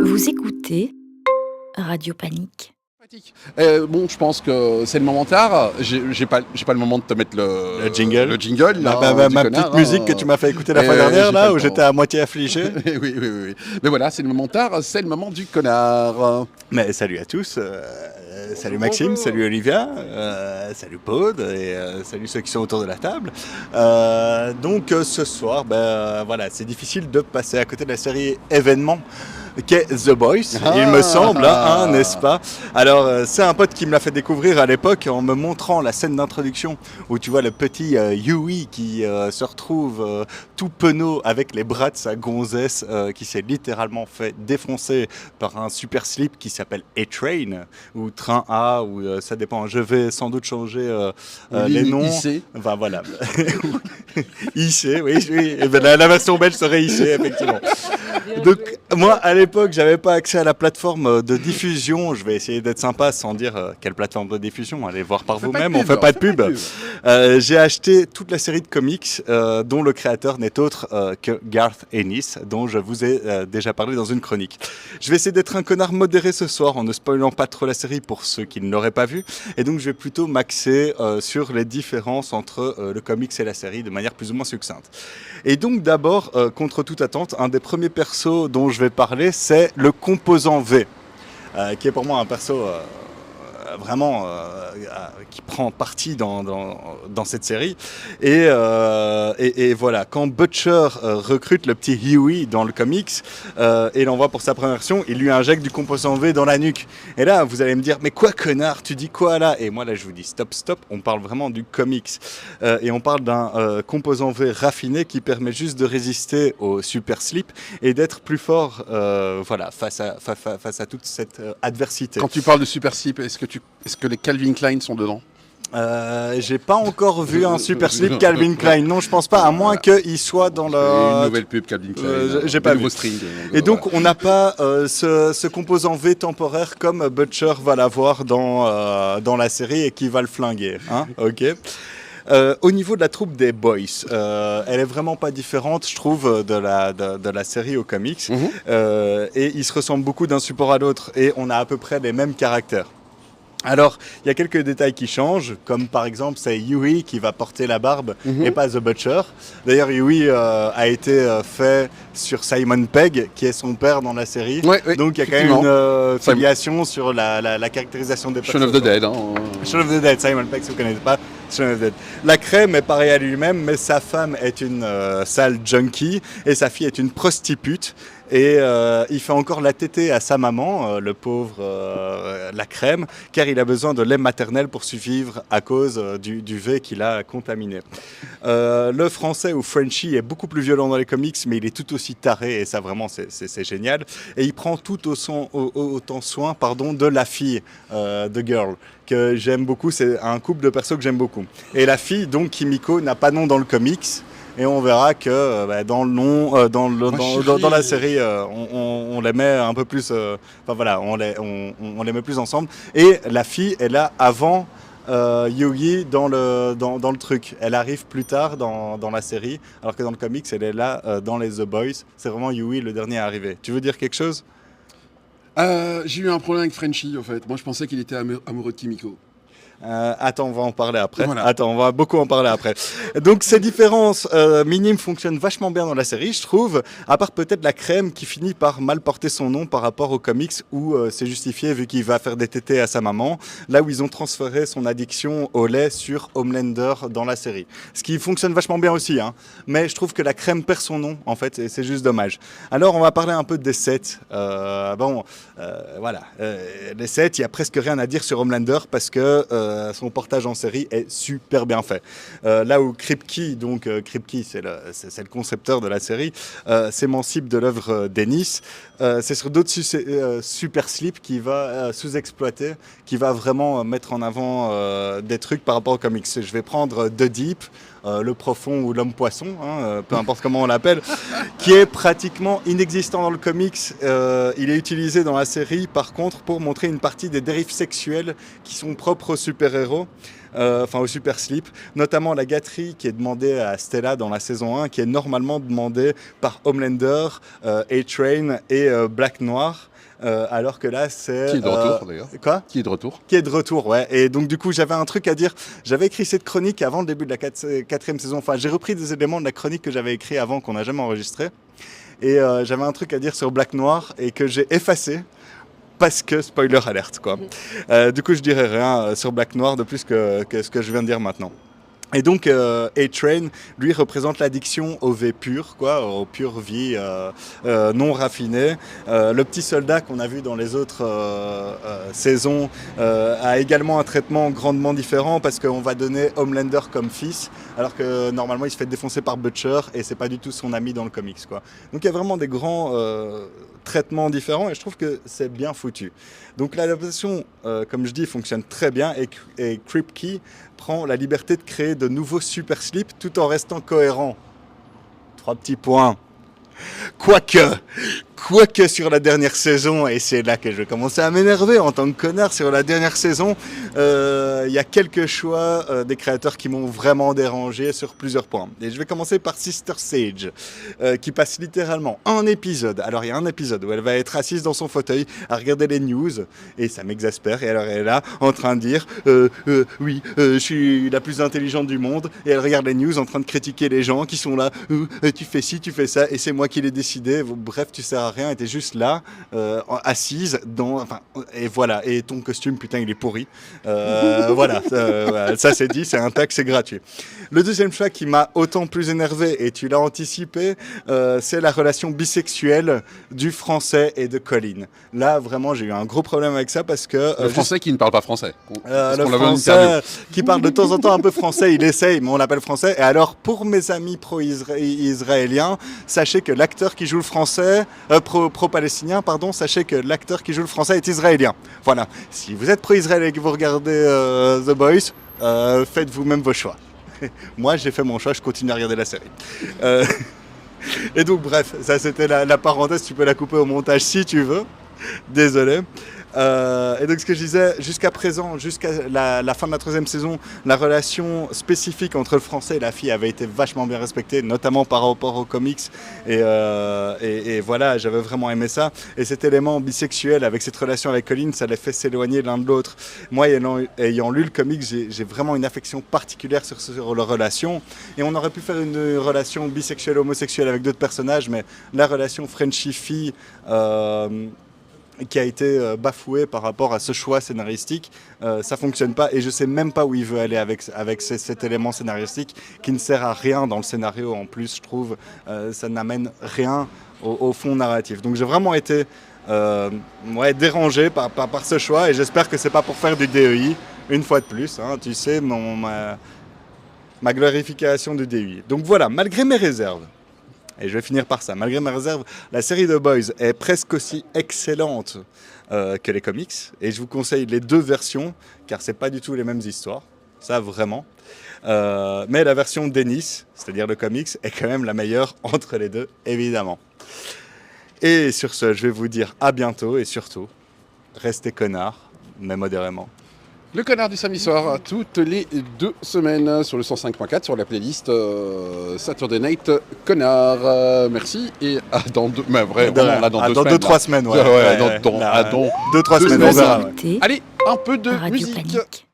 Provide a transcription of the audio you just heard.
Vous écoutez Radio Panique. Bon, je pense que c'est le moment tard. J'ai pas le moment de te mettre le jingle. Le jingle là, Ma petite musique que tu m'as fait écouter la fois dernière, là, où j'étais à moitié affligé. Oui. Mais voilà, c'est le moment tard, c'est le moment du connard. Mais salut à tous. Salut Maxime, salut Olivia, salut Paud et salut ceux qui sont autour de la table. Donc ce soir, voilà, c'est difficile de passer à côté de la série événement qu'est The Boys, il me semble, n'est-ce pas? Alors, c'est un pote qui me l'a fait découvrir à l'époque en me montrant la scène d'introduction où tu vois le petit Huey qui se retrouve tout penaud avec les bras de sa gonzesse qui s'est littéralement fait défoncer par un super slip qui s'appelle A-Train ou Train A, ou ça dépend. Je vais sans doute changer les noms. IC. Enfin voilà. IC, oui. Et la version belge serait IC, effectivement. Donc, moi, à l'époque, j'avais pas accès à la plateforme de diffusion. Je vais essayer d'être sympa sans dire quelle plateforme de diffusion. Allez voir par vous-même, on fait pas de pub. J'ai acheté toute la série de comics dont le créateur n'est autre que Garth Ennis, dont je vous ai déjà parlé dans une chronique. Je vais essayer d'être un connard modéré ce soir en ne spoilant pas trop la série pour ceux qui ne l'auraient pas vue. Et donc, je vais plutôt m'axer sur les différences entre le comics et la série de manière plus ou moins succincte. Et donc, d'abord, contre toute attente, un des premiers persos dont je vais parler, c'est le composant V, qui est pour moi un perso vraiment qui prend parti dans cette série. Et voilà, quand Butcher recrute le petit Huey dans le comics et l'envoie pour sa première version, il lui injecte du composant V dans la nuque. Et là, vous allez me dire, mais quoi connard, tu dis quoi là? Et moi là, je vous dis stop, on parle vraiment du comics. Et on parle d'un composant V raffiné qui permet juste de résister au super slip et d'être plus fort voilà, face à toute cette adversité. Quand tu parles de super slip, est-ce que les Calvin Klein sont dedans? J'ai pas encore vu un super slip Calvin Klein. Non, je pense pas, à moins qu'il soit dans une nouvelle pub Calvin Klein. J'ai pas vu. String, et donc, on n'a pas ce composant V temporaire comme Butcher va l'avoir dans la série et qui va le flinguer. Hein, ok. Au niveau de la troupe des Boys, elle est vraiment pas différente, je trouve, de la série aux comics. Et ils se ressemblent beaucoup d'un support à l'autre et on a à peu près les mêmes caractères. Alors, il y a quelques détails qui changent, comme par exemple, c'est Huey qui va porter la barbe et pas The Butcher. D'ailleurs, Huey a été fait sur Simon Pegg, qui est son père dans la série. Oui, donc, il y a quand même une filiation sur la caractérisation des personnages. Shaun of the Dead. Shaun of the Dead, Simon Pegg, si vous ne connaissez pas. Shaun of the Dead. La crème est pareille à lui-même, mais sa femme est une sale junkie et sa fille est une prostitute. Et il fait encore la tétée à sa maman, le pauvre la crème, car il a besoin de lait maternel pour survivre à cause du V qu'il a contaminé. Le français ou Frenchie est beaucoup plus violent dans les comics, mais il est tout aussi taré, et ça vraiment c'est génial. Et il prend tout autant soin de la fille de Girl, que j'aime beaucoup. C'est un couple de persos que j'aime beaucoup. Et la fille, donc Kimiko, n'a pas de nom dans le comics. Et on verra que dans le nom, dans la série, on les met un peu plus. Enfin voilà, on les met plus ensemble. Et la fille est là avant Yogi dans le truc. Elle arrive plus tard dans la série, alors que dans le comics, elle est là dans les The Boys. C'est vraiment Huey le dernier à arriver. Tu veux dire quelque chose? J'ai eu un problème avec Frenchie, en fait. Moi, je pensais qu'il était amoureux de Kimiko. Attends, on va en parler après. Voilà. Attends, on va beaucoup en parler après. Donc ces différences minimes fonctionnent vachement bien dans la série, je trouve, à part peut-être la crème qui finit par mal porter son nom par rapport aux comics où c'est justifié vu qu'il va faire des tétés à sa maman, là où ils ont transféré son addiction au lait sur Homelander dans la série. Ce qui fonctionne vachement bien aussi, hein. Mais je trouve que la crème perd son nom, en fait, et c'est juste dommage. Alors on va parler un peu des sets. Voilà. Les sets, il n'y a presque rien à dire sur Homelander parce que son portage en série est super bien fait. Là où Kripke, c'est le concepteur de la série, s'émancipe de l'œuvre d'Ennis, c'est sur d'autres super slips qui va sous-exploiter, qui va vraiment mettre en avant des trucs par rapport aux comics. Je vais prendre The Deep, le profond ou l'homme poisson, peu importe comment on l'appelle, qui est pratiquement inexistant dans le comics. Il est utilisé dans la série, par contre, pour montrer une partie des dérives sexuelles qui sont propres aux super-héros. Au super slip, notamment la gâterie qui est demandée à Stella dans la saison 1, qui est normalement demandée par Homelander, A-Train et Black Noir. alors que là c'est... Qui est de retour d'ailleurs. Quoi ? Qui est de retour. Qui est de retour, ouais. Et donc du coup j'avais un truc à dire. J'avais écrit cette chronique avant le début de la quatrième saison. Enfin j'ai repris des éléments de la chronique que j'avais écrit avant, qu'on n'a jamais enregistré. Et j'avais un truc à dire sur Black Noir et que j'ai effacé. Parce que spoiler alerte, quoi. Du coup, je dirais rien sur Black Noir de plus que ce que je viens de dire maintenant. Et donc, A-Train, lui, représente l'addiction au V pur, quoi, aux pures vies non raffinées. Le petit soldat qu'on a vu dans les autres saisons a également un traitement grandement différent parce qu'on va donner Homelander comme fils, alors que normalement, il se fait défoncer par Butcher et c'est pas du tout son ami dans le comics, quoi. Donc, il y a vraiment des grands traitements différents et je trouve que c'est bien foutu. Donc, l'adaptation, comme je dis, fonctionne très bien et Kripke prend la liberté de créer de nouveaux super slips tout en restant cohérent. 3 petits points. Quoique sur la dernière saison, et c'est là que je vais commencer à m'énerver en tant que connard, sur la dernière saison, il y a quelques choix des créateurs qui m'ont vraiment dérangé sur plusieurs points. Et je vais commencer par Sister Sage, qui passe littéralement un épisode. Alors il y a un épisode où elle va être assise dans son fauteuil à regarder les news, et ça m'exaspère, et alors elle est là en train de dire oui, je suis la plus intelligente du monde, et elle regarde les news en train de critiquer les gens qui sont là, tu fais ci, tu fais ça, et c'est moi qui l'ai décidé, bref, tu sers à rien, et t'es juste là, assise, et voilà, et ton costume, putain, il est pourri. Voilà, ça c'est dit, c'est un tac, c'est gratuit. Le deuxième choix qui m'a autant plus énervé, et tu l'as anticipé, c'est la relation bisexuelle du français et de Colin. Là, vraiment, j'ai eu un gros problème avec ça parce que... Le français qui ne parle pas français. Le français qui parle de temps en temps un peu français, il essaye, mais on l'appelle français. Et alors, pour mes amis pro-israéliens, sachez que l'acteur qui joue le français, pro-palestinien, pardon, sachez que l'acteur qui joue le français est israélien. Voilà. Si vous êtes pro-israélien et que vous regardez The Boys, faites vous-même vos choix. Moi, j'ai fait mon choix, je continue à regarder la série. Et donc, bref, ça c'était la parenthèse, tu peux la couper au montage si tu veux. Désolé. Et donc ce que je disais, jusqu'à présent, jusqu'à la fin de la 3e saison, la relation spécifique entre le français et la fille avait été vachement bien respectée, notamment par rapport aux comics. Et voilà, j'avais vraiment aimé ça. Et cet élément bisexuel avec cette relation avec Colin, ça les fait s'éloigner l'un de l'autre. Moi, ayant lu le comics, j'ai vraiment une affection particulière sur leur relation. Et on aurait pu faire une relation bisexuelle, homosexuelle avec d'autres personnages, mais la relation Frenchie-fille... qui a été bafoué par rapport à ce choix scénaristique, ça fonctionne pas et je sais même pas où il veut aller avec cet élément scénaristique qui ne sert à rien dans le scénario en plus, je trouve, ça n'amène rien au fond narratif. Donc j'ai vraiment été dérangé par ce choix et j'espère que c'est pas pour faire du DEI une fois de plus, hein, tu sais, ma glorification du DEI. Donc voilà, malgré mes réserves, et je vais finir par ça. Malgré ma réserve, la série The Boys est presque aussi excellente que les comics. Et je vous conseille les 2 versions, car c'est pas du tout les mêmes histoires. Ça, vraiment. Mais la version d'Ennis, c'est-à-dire le comics, est quand même la meilleure entre les 2, évidemment. Et sur ce, je vais vous dire à bientôt. Et surtout, restez connards, mais modérément. Le connard du samedi soir, toutes les 2 semaines sur le 105.4 sur la playlist Saturday Night Connard. Merci et à dans 2 2-3 semaines. Dans 2-3 semaines. On verra. Allez, un peu de Radio musique. Panique.